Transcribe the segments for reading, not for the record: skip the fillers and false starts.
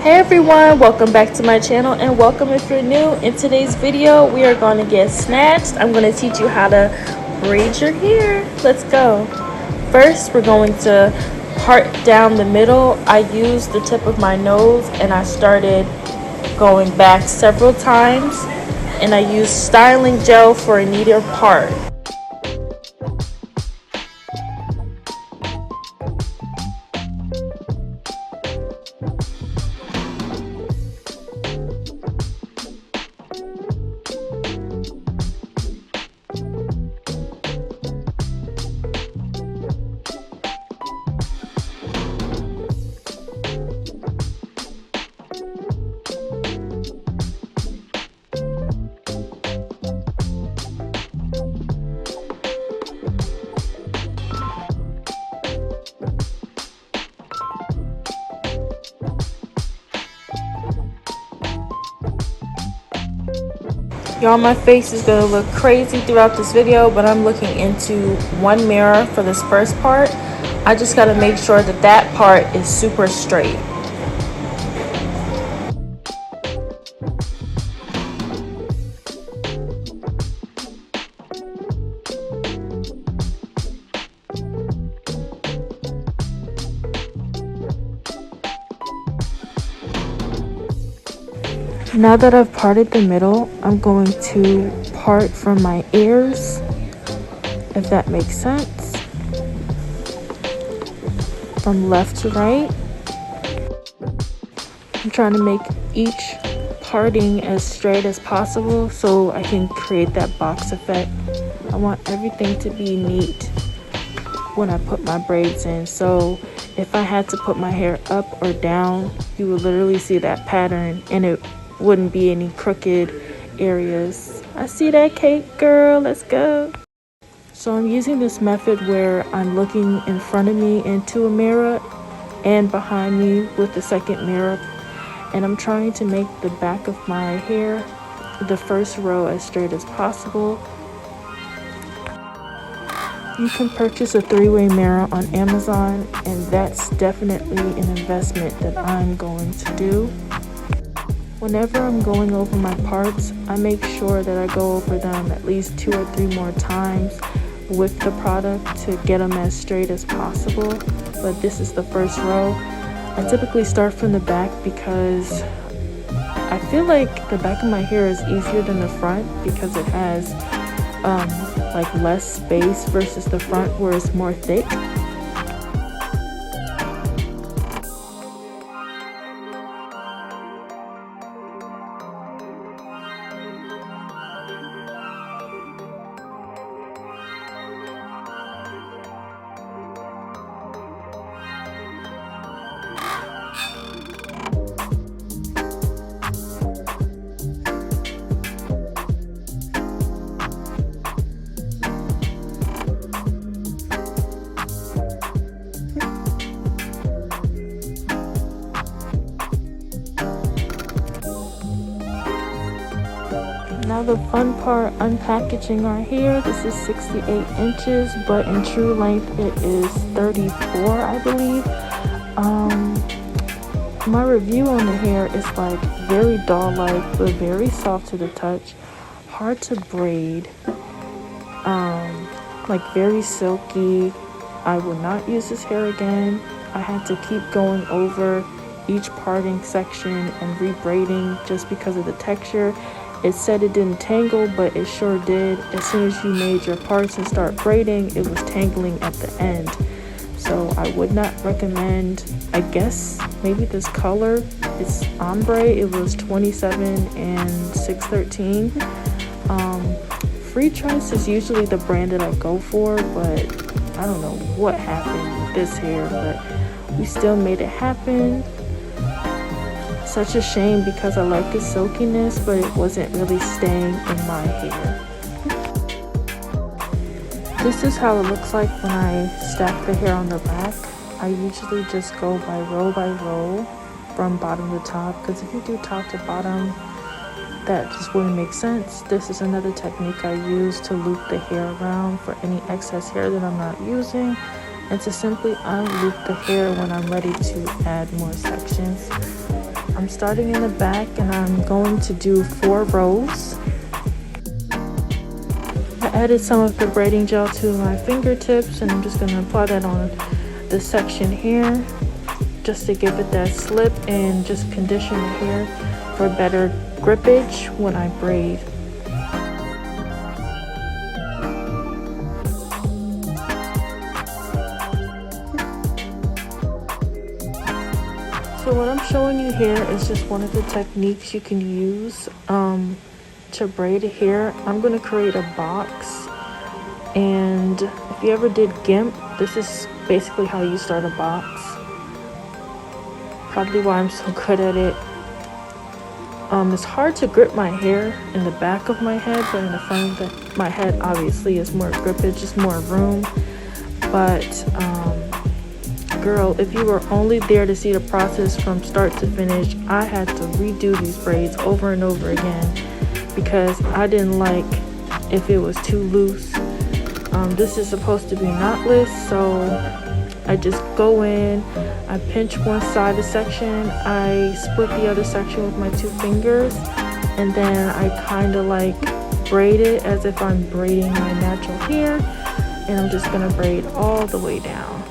Hey everyone, welcome back to my channel and welcome if you're new. In today's video we are going to get snatched. I'm going to teach you how to braid your hair. Let's go. First we're going to part down the middle. I used the tip of my nose and I started going back several times, and I used styling gel for a neater part. Y'all, my face is gonna look crazy throughout this video, but I'm looking into one mirror for this first part. I just gotta make sure that that part is super straight. Now that I've parted the middle, I'm going to part from my ears, if that makes sense, from left to right. I'm trying to make each parting as straight as possible so I can create that box effect. I want everything to be neat when I put my braids in, so if I had to put my hair up or down, you would literally see that pattern and it wouldn't be any crooked areas. I see that cake, girl. Let's go. So I'm using this method where I'm looking in front of me into a mirror and behind me with the second mirror, and I'm trying to make the back of my hair, the first row, as straight as possible. You can purchase a three-way mirror on Amazon, and that's definitely an investment that I'm going to do. Whenever I'm going over my parts, I make sure that I go over them at least 2 or 3 more times with the product to get them as straight as possible. But this is the first row. I typically start from the back because I feel like the back of my hair is easier than the front because it has like less space versus the front where it's more thick. Now the fun part, unpackaging our hair. This is 68 inches, but in true length it is 34, I believe. My review on the hair is like very doll-like, but very soft to the touch, hard to braid, like very silky. I will not use this hair again. I had to keep going over each parting section and re-braiding just because of the texture. It said it didn't tangle, but it sure did. As soon as you made your parts and start braiding, it was tangling at the end. So I would not recommend, I guess, maybe this color. It's ombre. It was 27 and 613. Free Choice is usually the brand that I go for, but I don't know what happened with this hair, but we still made it happen. Such a shame because I like the silkiness, but it wasn't really staying in my hair. This is how it looks like when I stack the hair on the back. I usually just go by row from bottom to top, because if you do top to bottom, that just wouldn't make sense. This is another technique I use to loop the hair around for any excess hair that I'm not using, and to simply unloop the hair when I'm ready to add more sections. I'm starting in the back and I'm going to do 4 rows. I added some of the braiding gel to my fingertips and I'm just going to apply that on this section here just to give it that slip and just condition the hair for better grippage when I braid. So what I'm showing you here is just one of the techniques you can use to braid hair. I'm going to create a box, and if you ever did GIMP, this is basically how you start a box. Probably why I'm so good at it. It's hard to grip my hair in the back of my head, but in the front of my head obviously is more grippage, just more room. But girl, if you were only there to see the process from start to finish, I had to redo these braids over and over again because I didn't like if it was too loose. This is supposed to be knotless, so I just go in, I pinch one side of the section, I split the other section with my 2 fingers, and then I kind of like braid it as if I'm braiding my natural hair, and I'm just gonna braid all the way down.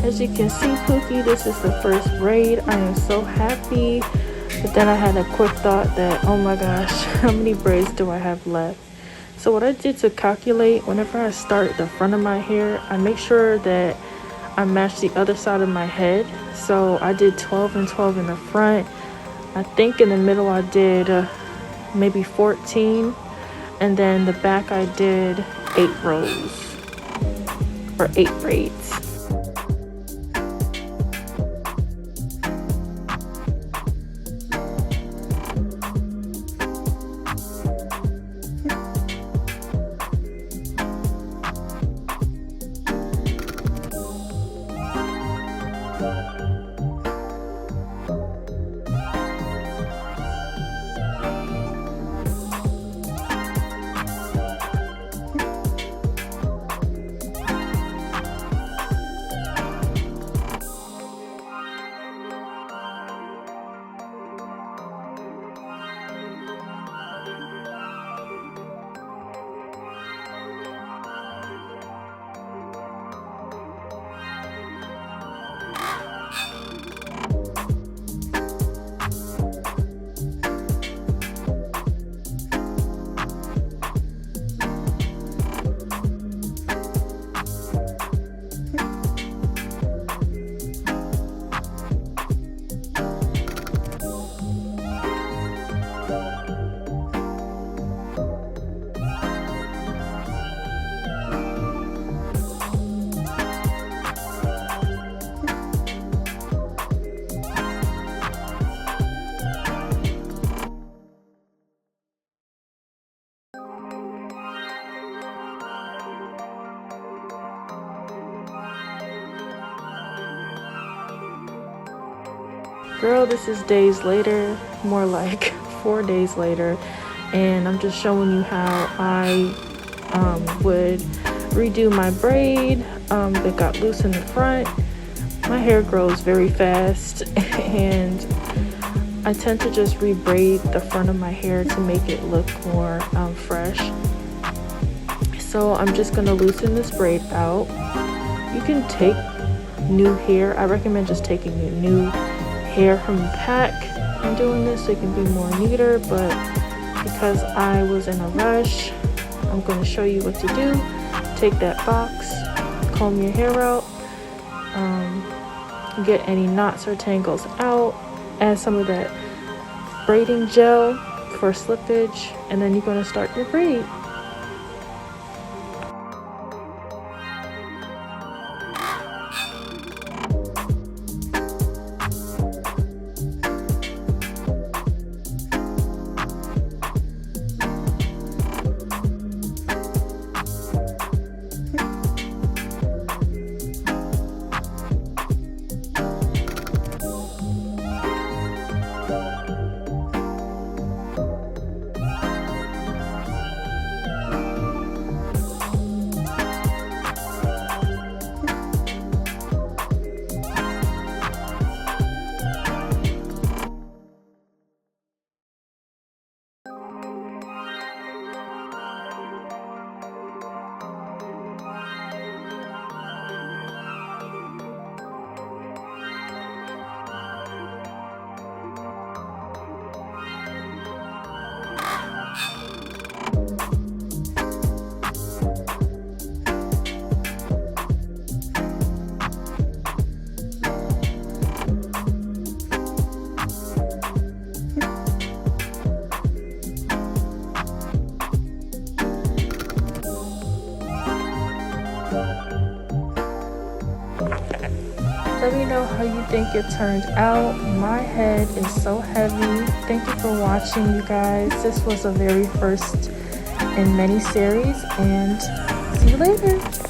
As you can see, Pookie, this is the first braid. I am so happy. But then I had a quick thought that, oh my gosh, how many braids do I have left? So what I did to calculate, whenever I start the front of my hair, I make sure that I match the other side of my head. So I did 12 and 12 in the front. I think in the middle I did maybe 14. And then the back I did 8 rows or 8 braids. Girl, this is days later, more like 4 days later, and I'm just showing you how I would redo my braid that got loose in the front. My hair grows very fast and I tend to just rebraid the front of my hair to make it look more fresh. So I'm just gonna loosen this braid out. You can take new hair. I recommend just taking the new hair from the pack and doing this so it can be more neater, but because I was in a rush, I'm going to show you what to do. Take that box, comb your hair out, get any knots or tangles out, add some of that braiding gel, for slippage, and then you're going to start your braid. Let me know how you think it turned out. My head is so heavy. Thank you for watching, you guys. This was a very first in many series, and see you later.